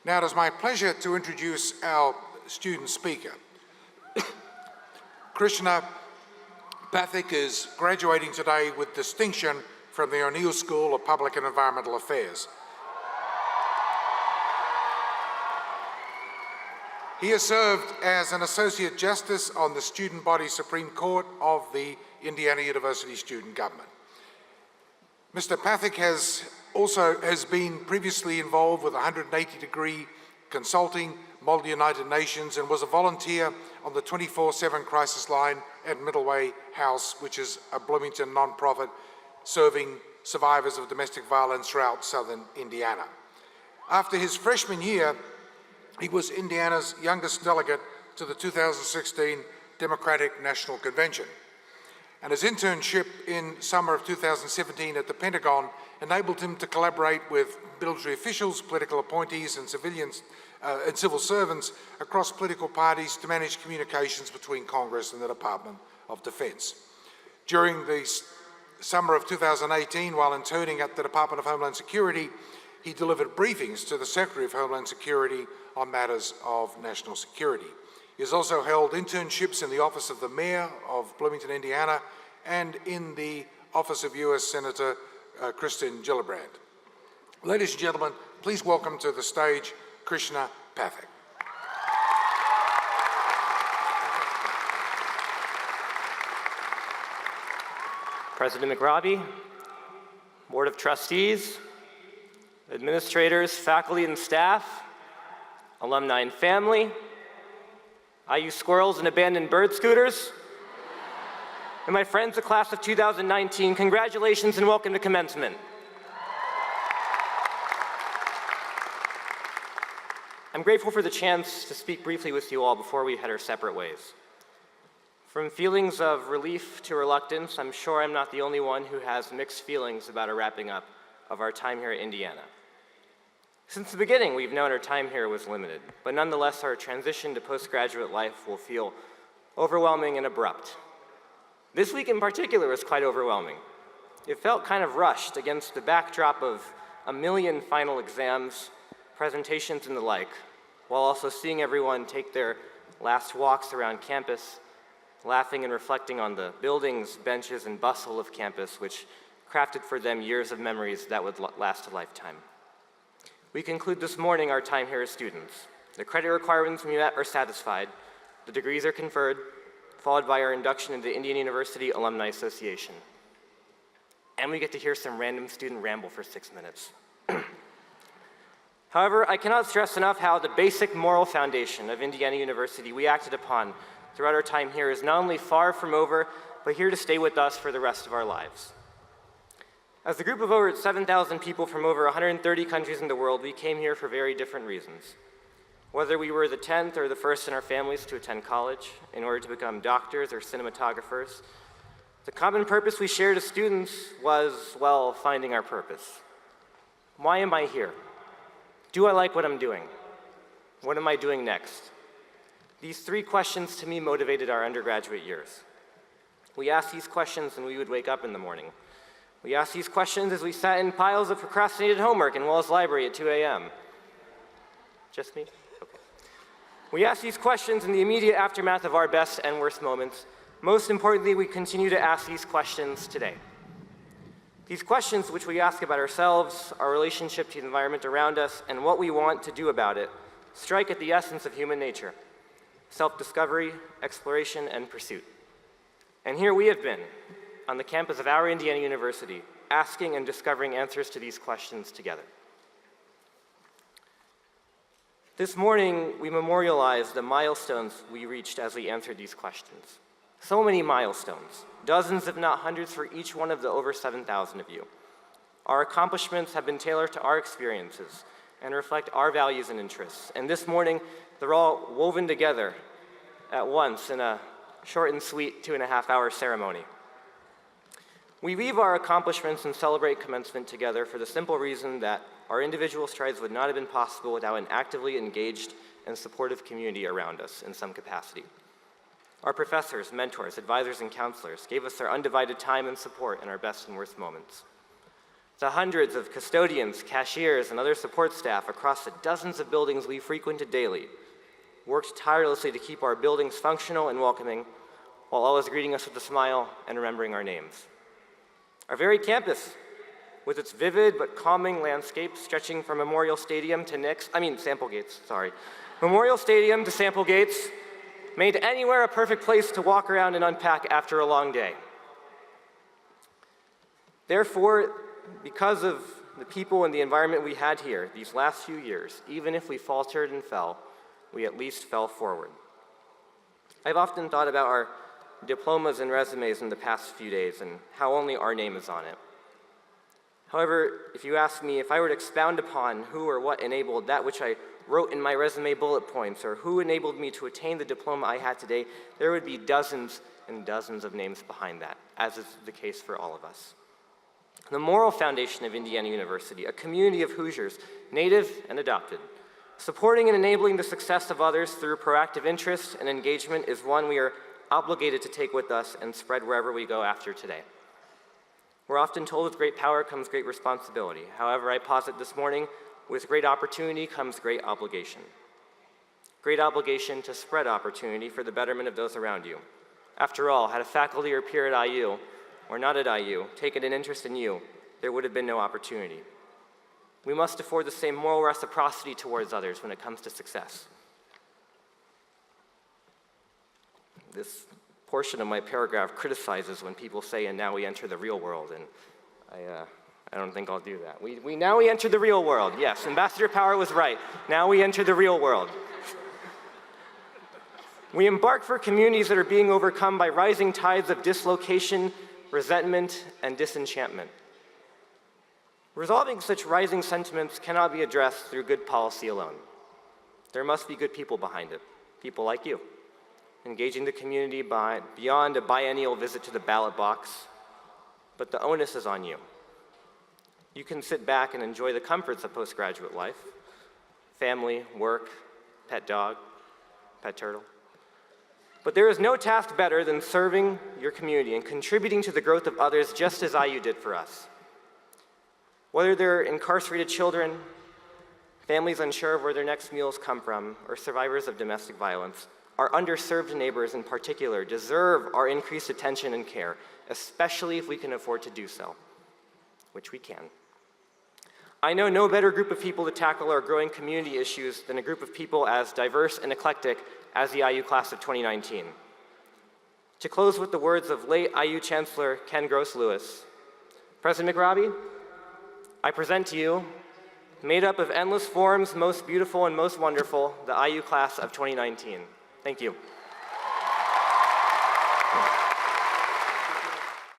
Now it is my pleasure to introduce our student speaker. Krishna Pathak is graduating today with distinction from the O'Neill School of Public and Environmental Affairs. He has served as an Associate Justice on the Student Body Supreme Court of the Indiana University Student Government. Mr. Pathak has been previously involved with 180-degree consulting, Model United Nations, and was a volunteer on the 24/7 crisis line at Middleway House, which is a Bloomington non-profit serving survivors of domestic violence throughout southern Indiana. After his freshman year, he was Indiana's youngest delegate to the 2016 Democratic National Convention. And his internship in summer of 2017 at the Pentagon enabled him to collaborate with military officials, political appointees, and civilians and civil servants across political parties to manage communications between Congress and the Department of Defense. During the summer of 2018, while interning at the Department of Homeland Security, he delivered briefings to the Secretary of Homeland Security on matters of national security. He has also held internships in the Office of the Mayor of Bloomington, Indiana, and in the Office of U.S. Senator Kristen Gillibrand. Ladies and gentlemen, please welcome to the stage Krishna Pathak. President McRobbie, Board of Trustees, administrators, faculty and staff, alumni and family, IU squirrels and abandoned bird scooters, and my friends, the class of 2019, congratulations and welcome to Commencement. I'm grateful for the chance to speak briefly with you all before we head our separate ways. From feelings of relief to reluctance, I'm sure I'm not the only one who has mixed feelings about a wrapping up of our time here at Indiana. Since the beginning, we've known our time here was limited, but nonetheless, our transition to postgraduate life will feel overwhelming and abrupt. This week in particular was quite overwhelming. It felt kind of rushed against the backdrop of a million final exams, presentations, and the like, while also seeing everyone take their last walks around campus, laughing and reflecting on the buildings, benches, and bustle of campus, which crafted for them years of memories that would last a lifetime. We conclude this morning our time here as students. The credit requirements we met are satisfied, the degrees are conferred, followed by our induction into the Indiana University Alumni Association. And we get to hear some random student ramble for 6 minutes. However, I cannot stress enough how the basic moral foundation of Indiana University we acted upon throughout our time here is not only far from over, but here to stay with us for the rest of our lives. As a group of over 7,000 people from over 130 countries in the world, we came here for very different reasons. Whether we were the 10th or the first in our families to attend college in order to become doctors or cinematographers, the common purpose we shared as students was, well, finding our purpose. Why am I here? Do I like what I'm doing? What am I doing next? These three questions to me motivated our undergraduate years. We asked these questions when we would wake up in the morning. We asked these questions as we sat in piles of procrastinated homework in Wells Library at 2 a.m. Just me? Okay. We asked these questions in the immediate aftermath of our best and worst moments. Most importantly, we continue to ask these questions today. These questions which we ask about ourselves, our relationship to the environment around us, and what we want to do about it, strike at the essence of human nature: self-discovery, exploration, and pursuit. And here we have been, on the campus of our Indiana University, asking and discovering answers to these questions together. This morning, we memorialized the milestones we reached as we answered these questions. So many milestones, dozens if not hundreds for each one of the over 7,000 of you. Our accomplishments have been tailored to our experiences and reflect our values and interests. And this morning, they're all woven together at once in a short and sweet 2.5-hour ceremony. We weave our accomplishments and celebrate commencement together for the simple reason that our individual strides would not have been possible without an actively engaged and supportive community around us in some capacity. Our professors, mentors, advisors, and counselors gave us their undivided time and support in our best and worst moments. to hundreds of custodians, cashiers, and other support staff across the dozens of buildings we frequented daily, worked tirelessly to keep our buildings functional and welcoming, while always greeting us with a smile and remembering our names. Our very campus, with its vivid but calming landscape stretching from Memorial Stadium to Sample Gates, sorry. Memorial Stadium to Sample Gates, made anywhere a perfect place to walk around and unpack after a long day. Therefore, because of the people and the environment we had here these last few years, even if we faltered and fell, we at least fell forward. I've often thought about our diplomas and resumes in the past few days and how only our name is on it. However, if you ask me if I were to expound upon who or what enabled that which I wrote in my resume bullet points, or who enabled me to attain the diploma I had today, there would be dozens and dozens of names behind that, as is the case for all of us. The moral foundation of Indiana University, a community of Hoosiers, native and adopted, supporting and enabling the success of others through proactive interest and engagement, is one we are obligated to take with us and spread wherever we go after today. We're often told with great power comes great responsibility. However, I posit this morning, with great opportunity comes great obligation. Great obligation to spread opportunity for the betterment of those around you. After all, had a faculty or peer at IU, or not at IU, taken an interest in you, there would have been no opportunity. We must afford the same moral reciprocity towards others when it comes to success. This portion of my paragraph criticizes when people say, and now we enter the real world, and I don't think I'll do that. Now we enter the real world. Yes, Ambassador Power was right. Now we enter the real world. We embark for communities that are being overcome by rising tides of dislocation, resentment, and disenchantment. Resolving such rising sentiments cannot be addressed through good policy alone. There must be good people behind it, people like you, engaging the community beyond a biennial visit to the ballot box, but the onus is on you. You can sit back and enjoy the comforts of postgraduate life, family, work, pet dog, pet turtle. But there is no task better than serving your community and contributing to the growth of others just as IU did for us. Whether they're incarcerated children, families unsure of where their next meals come from, or survivors of domestic violence, our underserved neighbors in particular deserve our increased attention and care, especially if we can afford to do so, which we can. I know no better group of people to tackle our growing community issues than a group of people as diverse and eclectic as the IU class of 2019. To close with the words of late IU Chancellor Ken Gross-Lewis, President McRobbie, I present to you, made up of endless forms, most beautiful and most wonderful, the IU class of 2019. Thank you.